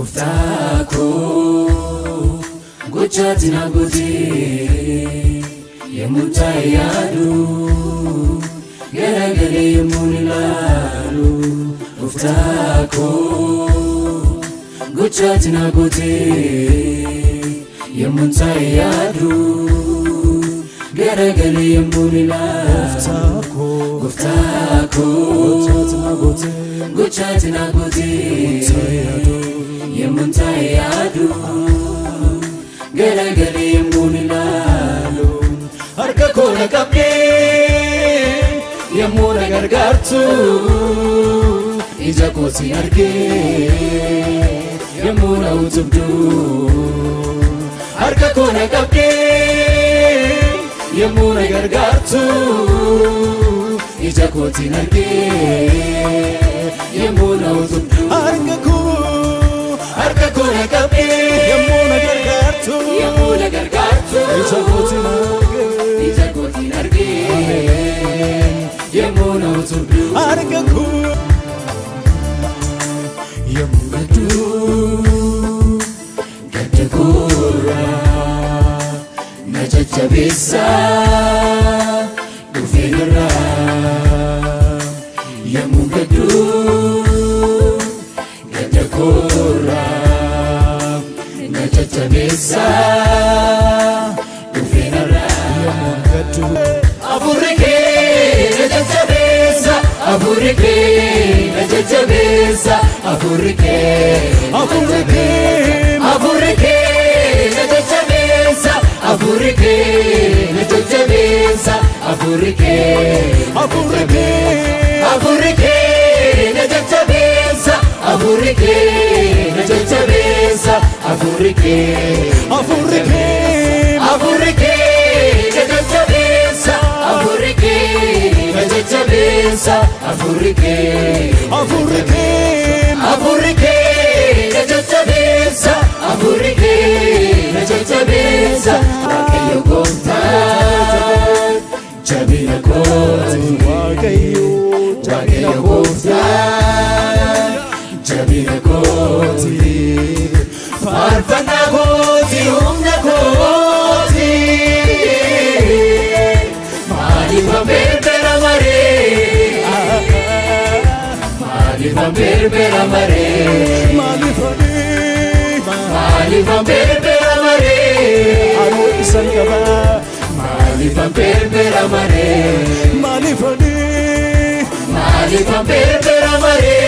Guftako Guchati na guti Yemutai yadu Geragere yemunilalu Guftako Guchati na guti Yemutai yadu Geragere yemunilalu Guftako Guchati na guti Yemutai yadu Geragere yemunilalu Harka kona kapke Yemuna gargartu Ija kosi arge Yemuna utubdu Harka kona kapke Yemuna gargartu Ija kosi arge Yemuna utubdu Harka kona kapke Yemuna gargartu Ija kosi arge Yemuna utubdu Argaku Yemugadu Gatakura Najachabisa Dufinara Yemugadu Gatakura Najachabisa Dufinara Yemugadu Aburike Najachabisa Aburike Najachabisa Aburike Aburike Aburike Najachabisa Aburike Najachabisa Aburike Aburike Aburike Najachabisa Aburike Najachabisa Aburike Aburike Aburike Najachabisa Aburike Najachabisa Aburike Aburike Aburike Najachabisa Aburike Najachabisa Wakayo gomta Jabina koti Wakayo gomta Jabina koti Farfana koti Umna koti Malifa berbera mare Malifa berbera mare Malifa berbera mare Anu isan kaba Malifa berbera mare Malifani Malifa berbera mare